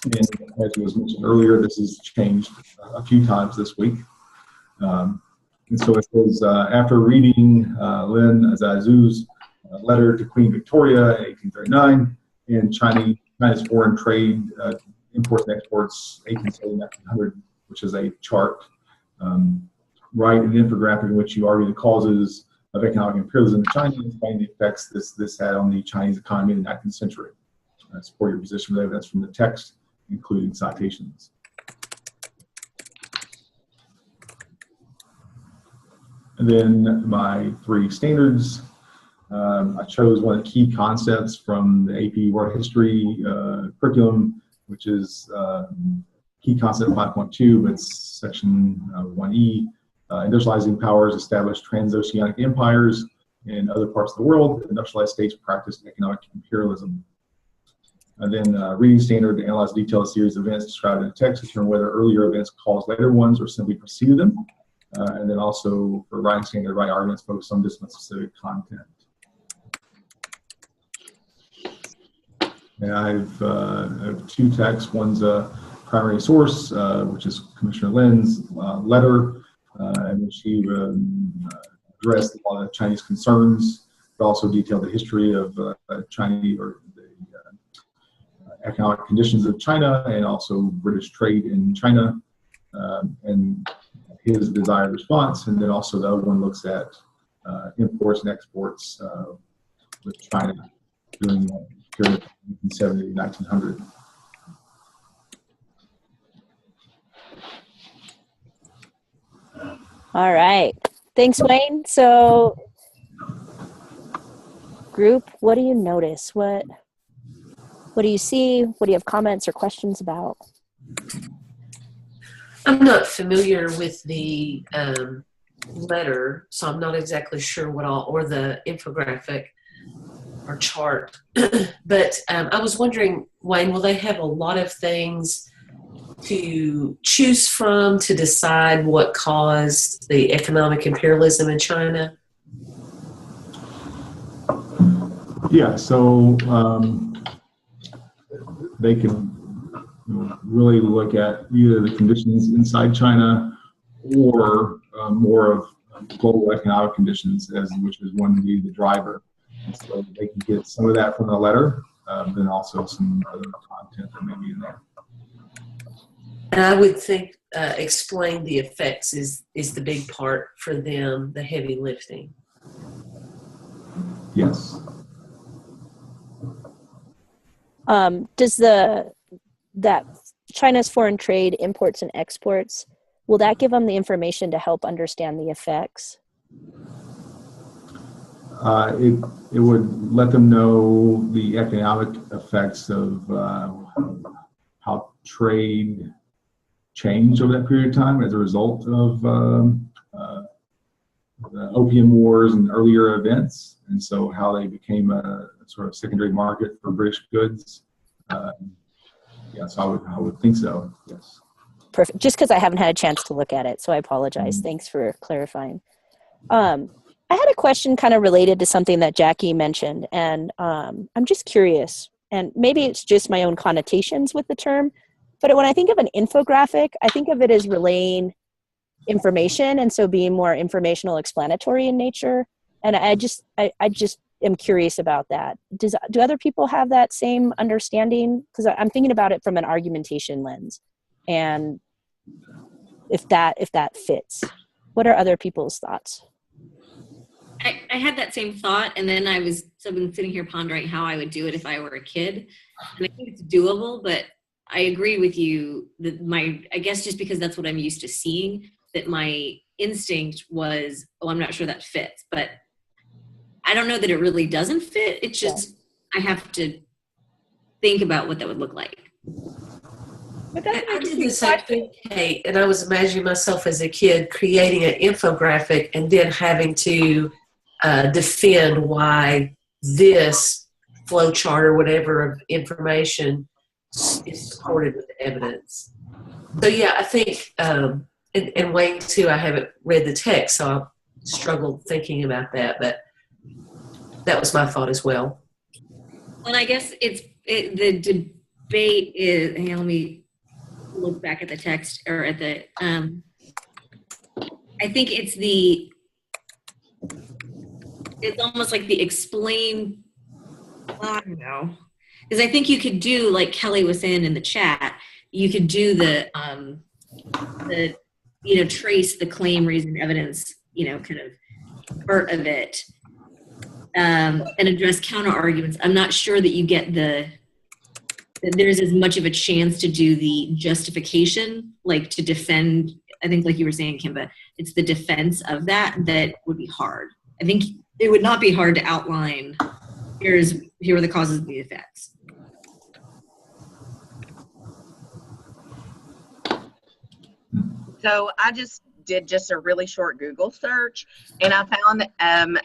S11: and as was mentioned earlier, this has changed a few times this week. And so it says, after reading Lin Zhao's letter to Queen Victoria in 1839 and China's foreign trade, imports and exports, 1870-1900, which is a chart, write an infographic in which you argue the causes of economic imperialism in China and explain the effects this had on the Chinese economy in the 19th century. Support your position with evidence from the text, including citations. And then my 3 standards. I chose one of the key concepts from the AP World History curriculum, which is key concept 5.2, but it's section 1E. Industrializing powers established transoceanic empires in other parts of the world. Industrialized states practiced economic imperialism. And then reading standard to analyze detailed series of events described in the text to determine whether earlier events caused later ones or simply preceded them. And then also for writing standard, write arguments focused on discipline-specific content. And I have 2 texts. One's a primary source, which is Commissioner Lin's letter, in which he addressed a lot of Chinese concerns, but also detailed the history of Chinese or the economic conditions of China and also British trade in China and his desired response. And then also the other one looks at imports and exports with China during the period of 1870 to 1900.
S1: All right. Thanks, Wayne. So, group, what do you notice? What do you see? What do you have comments or questions about?
S8: I'm not familiar with the letter, so I'm not exactly sure what or the infographic or chart. But I was wondering, Wayne, will they have a lot of things to choose from to decide what caused the economic imperialism in China?
S11: Yeah, so they can really look at either the conditions inside China or more of global economic conditions, which is one to be the driver. And so they can get some of that from the letter, then also some other content that may be in there.
S8: And I would think explain the effects is the big part for them, the heavy lifting.
S11: Yes.
S1: Does that China's foreign trade, imports and exports, will that give them the information to help understand the effects?
S11: It would let them know the economic effects of how trade changed over that period of time as a result of the Opium Wars and earlier events, and so how they became a sort of secondary market for British goods. Yes, I would think so. Yes.
S1: Perfect. Just because I haven't had a chance to look at it, so I apologize. Thanks for clarifying. I I had a question kind of related to something that Jackie mentioned, and I'm just curious, and maybe it's just my own connotations with the term, but when I think of an infographic, I think of it as relaying information, and so being more informational explanatory in nature. And I just am curious about that. Do other people have that same understanding? Because I'm thinking about it from an argumentation lens, and if that fits. What are other people's thoughts?
S4: I had that same thought, and then I've been sitting here pondering how I would do it if I were a kid. And I think it's doable, but I agree with you that I guess just because that's what I'm used to seeing, that my instinct was, oh, I'm not sure that fits. But I don't know that it really doesn't fit. It's just, I have to think about what that would look like.
S7: But that's
S8: I did the same thing, Kate, and I was imagining myself as a kid creating an infographic and then having to defend why this flow chart or whatever of information is supported with evidence. So yeah, I think, and Wayne too, I haven't read the text, so I struggled thinking about that, but that was my thought as well.
S4: And I guess the debate is, hang on, let me look back at the text, or at the, I think it's almost like the explain, I don't know. Because I think you could do, like Kelly was saying in the chat, you could do the trace the claim, reason, evidence, kind of part of it, and address counter arguments. I'm not sure that you get there's as much of a chance to do the justification, like to defend. I think, like you were saying, Kimba, it's the defense of that would be hard. I think it would not be hard to outline, here are the causes and the effects.
S12: So I just did a really short Google search, and I found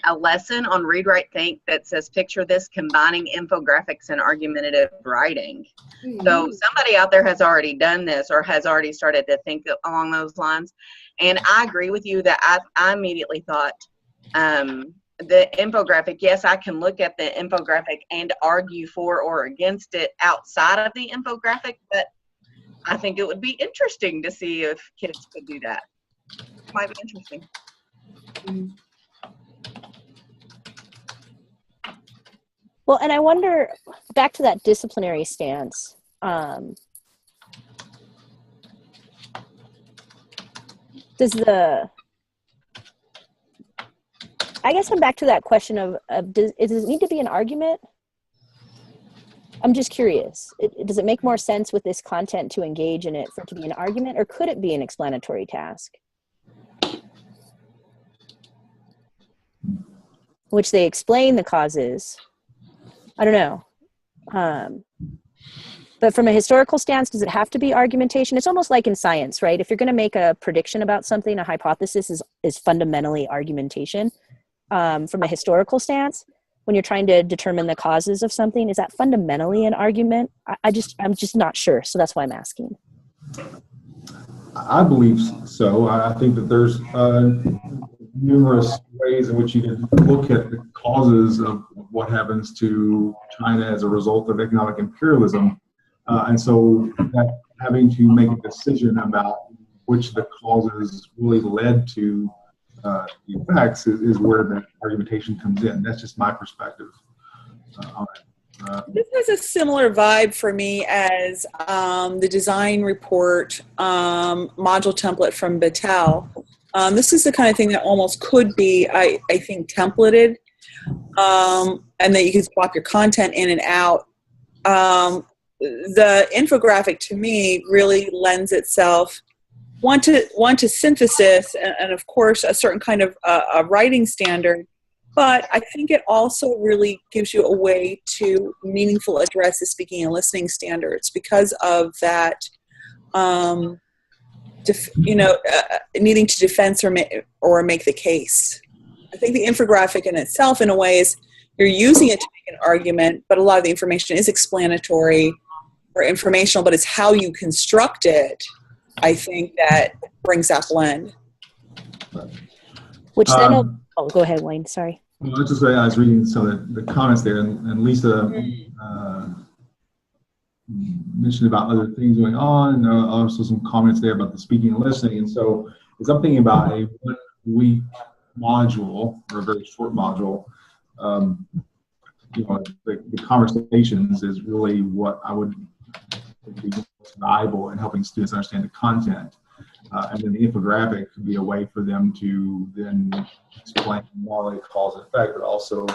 S12: a lesson on Read, Write, Think that says, picture this, combining infographics and argumentative writing. Mm-hmm. So somebody out there has already done this or has already started to think along those lines. And I agree with you that I immediately thought the infographic, yes, I can look at the infographic and argue for or against it outside of the infographic, but I think it would be interesting to see if kids could do that. It might be interesting.
S1: Well, and I wonder, back to that disciplinary stance, I guess I'm back to that question of does it need to be an argument? I'm just curious. Does it make more sense with this content to engage in it for it to be an argument, or could it be an explanatory task? Which they explain the causes. I don't know. But from a historical stance, does it have to be argumentation? It's almost like in science, right? If you're going to make a prediction about something, a hypothesis is fundamentally argumentation. From a historical stance, when you're trying to determine the causes of something, is that fundamentally an argument? I'm just not sure, so that's why I'm asking.
S11: I believe so. I think that there's numerous ways in which you can look at the causes of what happens to China as a result of economic imperialism. And so that having to make a decision about which of the causes really led to the effects is where the argumentation comes in. That's just my perspective on it.
S7: This has a similar vibe for me as the design report module template from Battelle. This is the kind of thing that almost could be, I think, templated, and that you can swap your content in and out. The infographic, to me, really lends itself one to synthesis and of course a certain kind of a writing standard, but I think it also really gives you a way to meaningful address the speaking and listening standards because of that needing to defend or make the case. I think the infographic in itself, in a way, is you're using it to make an argument, but a lot of the information is explanatory or informational, but it's how you construct it, I think, that brings that blend.
S1: which then, go ahead, Wayne, sorry.
S11: Well, just I was reading some of the comments there, and Lisa mentioned about other things going on, and there are also some comments there about the speaking and listening. And so, as I'm thinking about a 1 week module or a very short module, the conversations is really what I would be most valuable in helping students understand the content. And then the infographic could be a way for them to then explain not only cause and effect, but also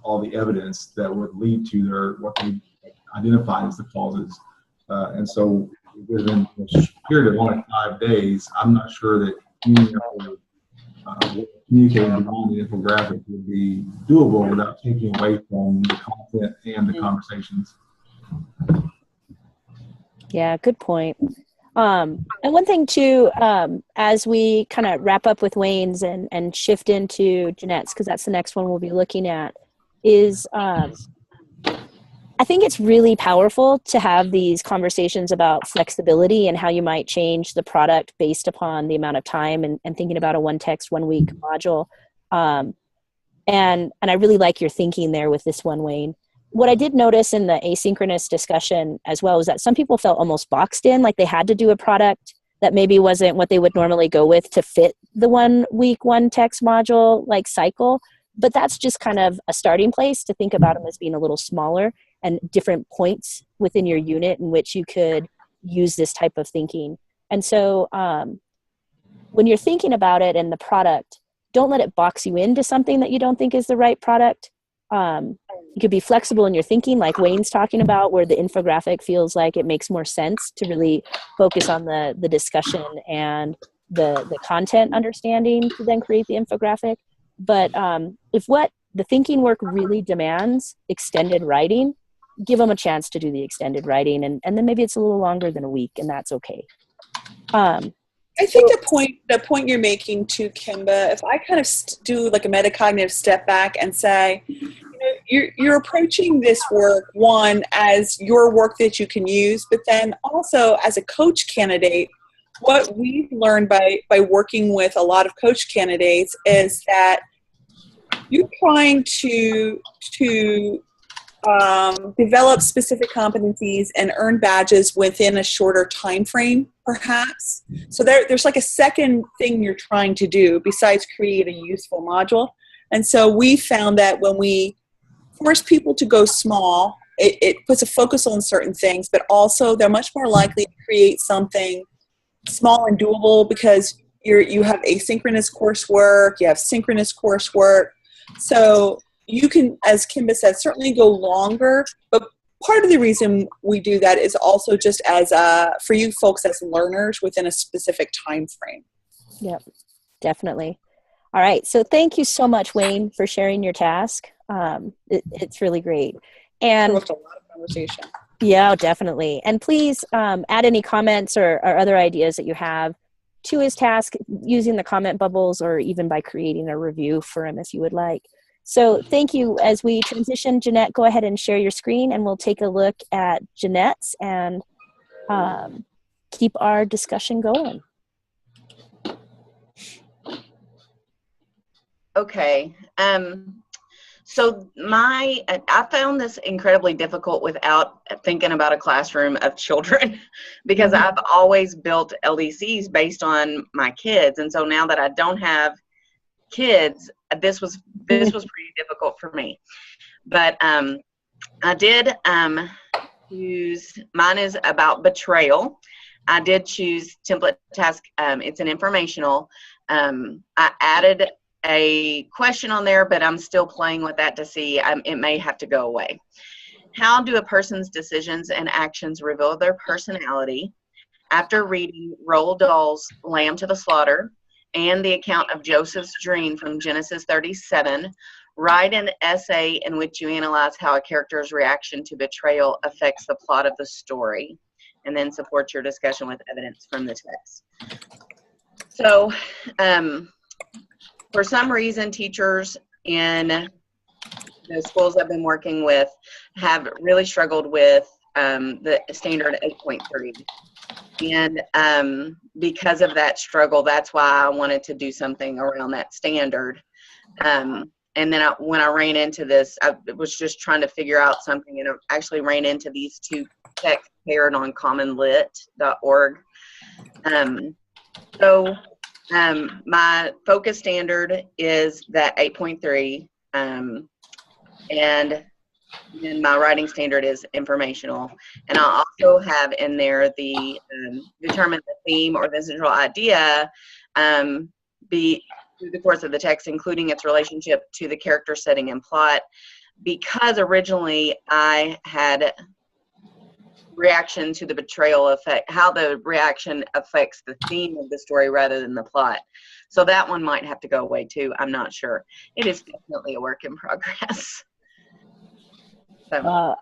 S11: all the evidence that would lead to what they identified as the causes. And so within a period of only 5 days, I'm not sure that communicating beyond the infographic would be doable without taking away from the content and the conversations.
S1: Yeah, good point. And one thing too, as we kind of wrap up with Wayne's and shift into Jeanette's, because that's the next one we'll be looking at, is I think it's really powerful to have these conversations about flexibility and how you might change the product based upon the amount of time and thinking about a 1 text, 1 week module. And I really like your thinking there with this one, Wayne. What I did notice in the asynchronous discussion as well is that some people felt almost boxed in, like they had to do a product that maybe wasn't what they would normally go with to fit the 1 week, 1 text module like cycle. But that's just kind of a starting place to think about them as being a little smaller and different points within your unit in which you could use this type of thinking. And so when you're thinking about it and the product, don't let it box you into something that you don't think is the right product. You could be flexible in your thinking, like Wayne's talking about, where the infographic feels like it makes more sense to really focus on the discussion and the content understanding to then create the infographic. But if what the thinking work really demands extended writing, give them a chance to do the extended writing, and then maybe it's a little longer than a week, and that's okay.
S7: I think the point you're making too, Kimba, if I kind of do like a metacognitive step back and say, you're approaching this work, one, as your work that you can use, but then also as a coach candidate, what we've learned by working with a lot of coach candidates is that you're trying to develop specific competencies and earn badges within a shorter time frame, perhaps. So there's like a second thing you're trying to do besides create a useful module. And so we found that when we force people to go small, it puts a focus on certain things, but also they're much more likely to create something small and doable because you have asynchronous coursework, you have synchronous coursework. So you can, as Kimba said, certainly go longer, but part of the reason we do that is also just as for you folks as learners within a specific time frame.
S1: Yep, definitely. All right, so thank you so much, Wayne, for sharing your task. It's really great. And
S7: a lot of conversation.
S1: Yeah, definitely. And please add any comments or other ideas that you have to his task using the comment bubbles or even by creating a review for him if you would like. So thank you. As we transition, Jeanette, go ahead and share your screen and we'll take a look at Jeanette's and keep our discussion going.
S12: Okay. So I found this incredibly difficult without thinking about a classroom of children because I've always built LDCs based on my kids. And so now that I don't have kids, this was pretty difficult for me. But I did use, mine is about betrayal. I did choose template task. It's an informational. I added a question on there, but I'm still playing with that to see. It may have to go away. How do a person's decisions and actions reveal their personality? After reading Roald Dahl's Lamb to the Slaughter and the account of Joseph's dream from Genesis 37, write an essay in which you analyze how a character's reaction to betrayal affects the plot of the story, and then support your discussion with evidence from the text. So, for some reason, teachers in the schools I've been working with have really struggled with the standard 8.3. And because of that struggle, that's why I wanted to do something around that standard. And then when I ran into this, I was just trying to figure out something, and I actually ran into these two texts paired on commonlit.org. My focus standard is that 8.3, and then my writing standard is informational. And I also have in there the determine the theme or the central idea be through the course of the text, including its relationship to the character setting and plot, because originally I had reaction to the betrayal effect, how the reaction affects the theme of the story rather than the plot. So that one might have to go away too. I'm not sure. It is definitely a work in progress. So.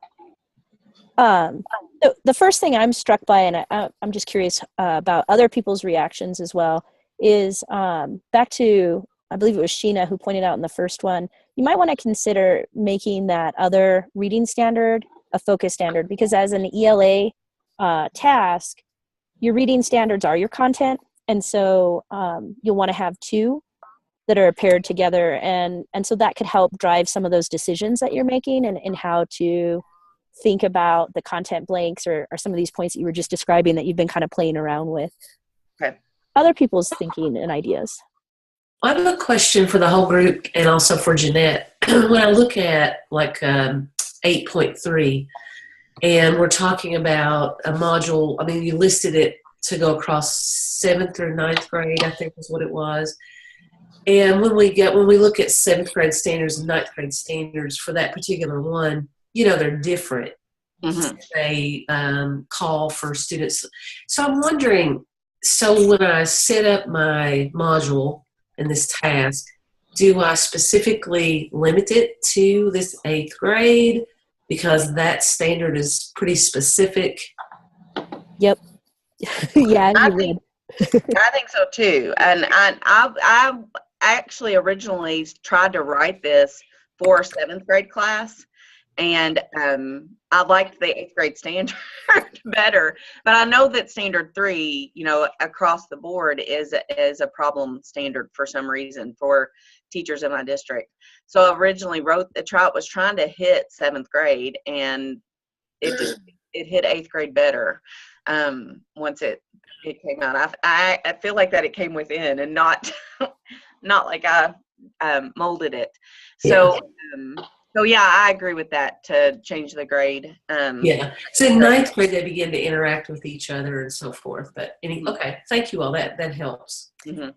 S1: The first thing I'm struck by, and I'm just curious about other people's reactions as well, is back to, I believe it was Sheena who pointed out in the first one, you might want to consider making that other reading standard a focus standard, because as an ELA task, your reading standards are your content, and so you'll want to have two that are paired together, and so that could help drive some of those decisions that you're making and how to think about the content blanks or some of these points that you were just describing that you've been kind of playing around with.
S12: Okay.
S1: Other people's thinking and ideas.
S8: I have a question for the whole group and also for Jeanette. When I look at like 8.3 and we're talking about a module, I mean, you listed it to go across 7th through 9th grade, I think is what it was. And when we look at 7th grade standards and 9th grade standards for that particular one, you know, they're different. Mm-hmm. They call for students. So I'm wondering, so when I set up my module in this task, do I specifically limit it to this 8th grade because that standard is pretty specific?
S1: Yep. Yeah,
S12: I think so too. And I actually originally tried to write this for 7th grade class, and I liked the 8th grade standard better. But I know that standard 3, you know, across the board is a problem standard for some reason for teachers in my district. So I originally was trying to hit 7th grade, and it hit 8th grade better once it came out. I feel like that it came within and not like I molded it. So. So yeah, I agree with that, to change the grade.
S8: Yeah. So in 9th grade, they begin to interact with each other and so forth. But okay, thank you all. That helps.
S12: Mm-hmm.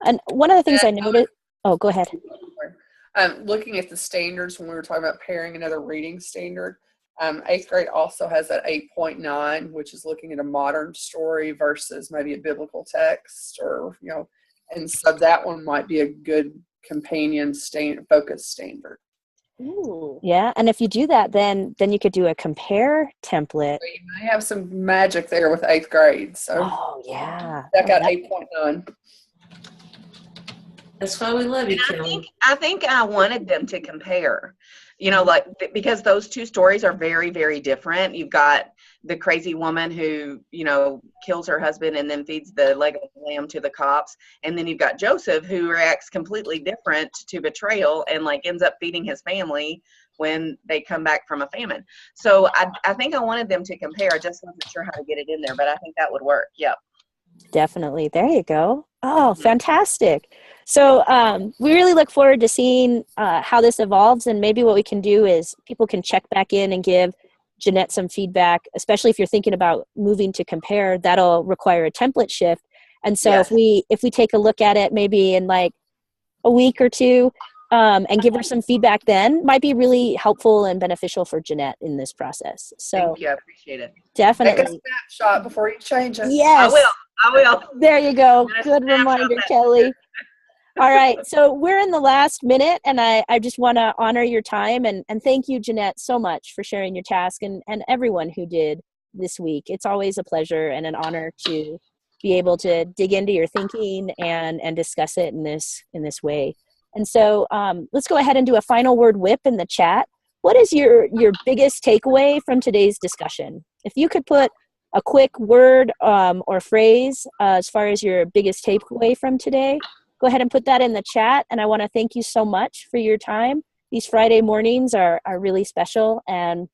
S1: And one of the things I noticed. Oh, go ahead.
S3: Looking at the standards when we were talking about pairing another reading standard, 8th grade also has that 8.9, which is looking at a modern story versus maybe a biblical text, or you know, and so that one might be a good companion focus standard.
S1: Ooh. Yeah, and if you do that, then you could do a compare template.
S3: So you may have some magic there with 8th grade. So
S1: yeah,
S3: check out 8.9.
S8: That's why we love you, Kelly.
S12: I think I wanted them to compare, you know, like, because those two stories are very, very different. You've got the crazy woman who, you know, kills her husband and then feeds the leg of the lamb to the cops. And then you've got Joseph, who reacts completely different to betrayal and like ends up feeding his family when they come back from a famine. So I think I wanted them to compare. I just wasn't sure how to get it in there, but I think that would work. Yep.
S1: Definitely. There you go. Oh, fantastic. So we really look forward to seeing how this evolves, and maybe what we can do is people can check back in and give Jeanette some feedback, especially if you're thinking about moving to compare. That'll require a template shift. And so if we take a look at it maybe in like a week or two and give her some feedback, then might be really helpful and beneficial for Jeanette in this process. So
S12: thank you. I appreciate it.
S1: Definitely.
S3: Take a snapshot before you change it.
S1: Yes.
S12: I will.
S1: There you go. Good reminder, Kelly. All right. So we're in the last minute, and I just want to honor your time and thank you, Jeanette, so much for sharing your task, and everyone who did this week. It's always a pleasure and an honor to be able to dig into your thinking and discuss it in this way. And so let's go ahead and do a final word whip in the chat. What is your biggest takeaway from today's discussion? If you could put a quick word or phrase as far as your biggest takeaway from today, go ahead and put that in the chat. And I want to thank you so much for your time. These Friday mornings are really special, and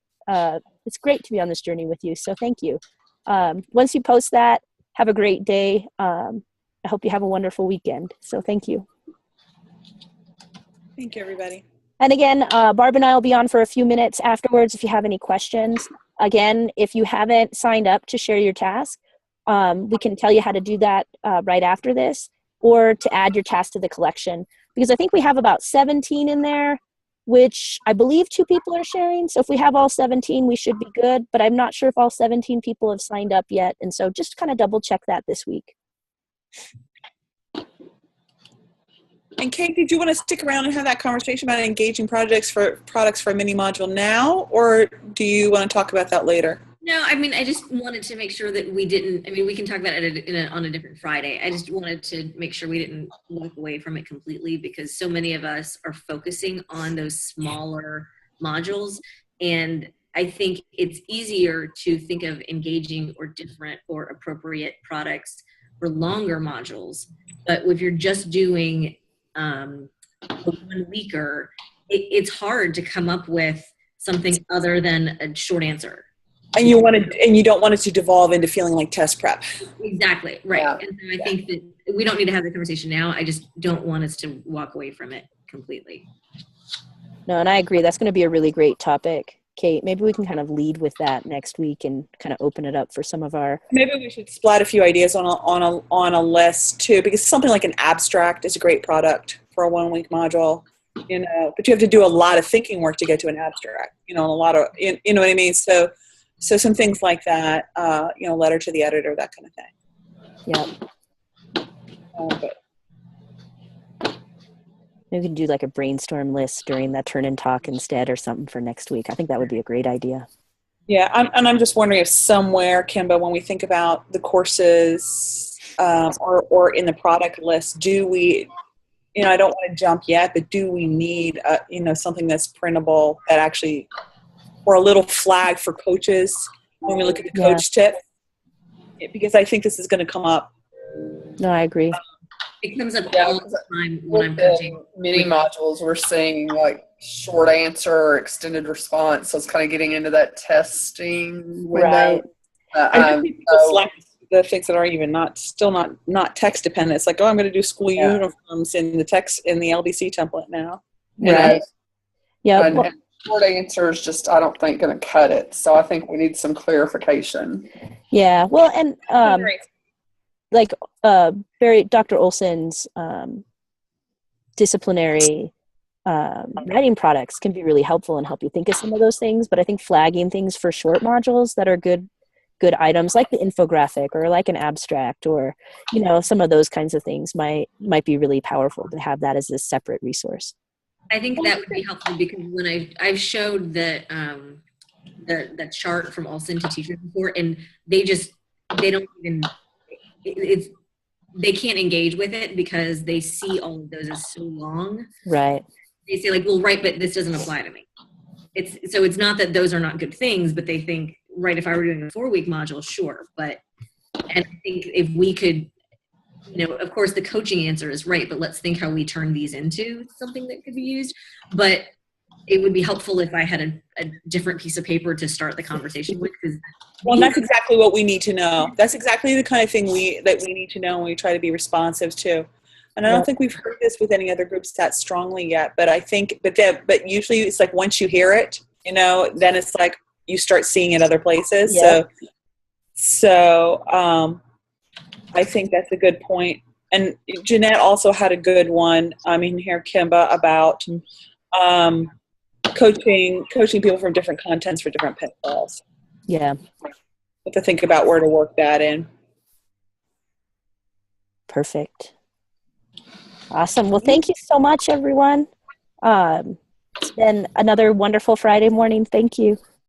S1: it's great to be on this journey with you. So thank you. Once you post that, have a great day. I hope you have a wonderful weekend. So thank you.
S7: Thank you, everybody.
S1: And again, Barb and I will be on for a few minutes afterwards if you have any questions. Again, if you haven't signed up to share your task, we can tell you how to do that right after this, or to add your task to the collection. Because I think we have about 17 in there, which I believe 2 people are sharing. So if we have all 17, we should be good. But I'm not sure if all 17 people have signed up yet. And so just kind of double check that this week.
S7: And Kate, did you want to stick around and have that conversation about engaging products for a mini module now, or do you want to talk about that later?
S4: No, I mean, I just wanted to make sure that we didn't, I mean, we can talk about it on a different Friday. I just wanted to make sure we didn't walk away from it completely, because so many of us are focusing on those smaller modules. And I think it's easier to think of engaging or different or appropriate products for longer modules. But if you're just doing a 1 weeker, it's hard to come up with something other than a short answer.
S7: And you don't want it to devolve into feeling like test prep.
S4: Exactly, right.
S3: Yeah.
S4: And so I think that we don't need to have the conversation now. I just don't want us to walk away from it completely.
S1: No, and I agree. That's going to be a really great topic. Kate, maybe we can kind of lead with that next week and kind of open it up for some of our.
S7: Maybe we should splat a few ideas on a list too, because something like an abstract is a great product for a 1 week module, you know. But you have to do a lot of thinking work to get to an abstract, you know, and a lot of, you know what I mean. So some things like that, you know, letter to the editor, that kind of thing.
S1: Yeah. Maybe we can do like a brainstorm list during that turn and talk instead, or something for next week. I think that would be a great idea.
S7: Yeah, I'm just wondering if somewhere, Kimba, when we think about the courses or in the product list, do we, you know, I don't want to jump yet, but do we need, you know, something that's printable that actually, or a little flag for coaches when we look at the coach tip? Because I think this is going to come up.
S1: No, I agree.
S4: It comes up all the time when I'm coaching.
S3: Mini modules, we're seeing like short answer or extended response. So it's kind of getting into that testing window.
S7: Right. I think people select the things that are even not text dependent. It's like, oh, I'm going to do school uniforms in the text in the LDC template now.
S1: Right. Yeah.
S3: And short answer is just, I don't think, going to cut it. So I think we need some clarification.
S1: Yeah. Well, and like Dr. Olson's disciplinary writing products can be really helpful and help you think of some of those things. But I think flagging things for short modules that are good items, like the infographic or like an abstract, or, you know, some of those kinds of things might be really powerful to have that as a separate resource.
S4: I think that would be helpful, because when I've showed the chart from Olson to teachers before, and they don't even, they can't engage with it because they see all of those as so long.
S1: Right.
S4: They say like, well, right, but this doesn't apply to me. It's not that those are not good things, but they think, right, if I were doing a 4 week module, sure. And I think if we could, you know, of course the coaching answer is right, but let's think how we turn these into something that could be used. But it would be helpful if I had a different piece of paper to start the conversation with.
S7: Well, that's exactly what we need to know. That's exactly the kind of thing that we need to know, and we try to be responsive to. And I don't think we've heard this with any other groups that strongly yet, but I think, but usually it's like once you hear it, you know, then it's like you start seeing it other places. Yeah. So I think that's a good point. And Jeanette also had a good one. I mean, here, Kimba, about coaching people from different contents for different pitfalls.
S1: Yeah.
S7: But to think about where to work that in.
S1: Perfect. Awesome. Well, thank you so much, everyone. It's been another wonderful Friday morning. Thank you.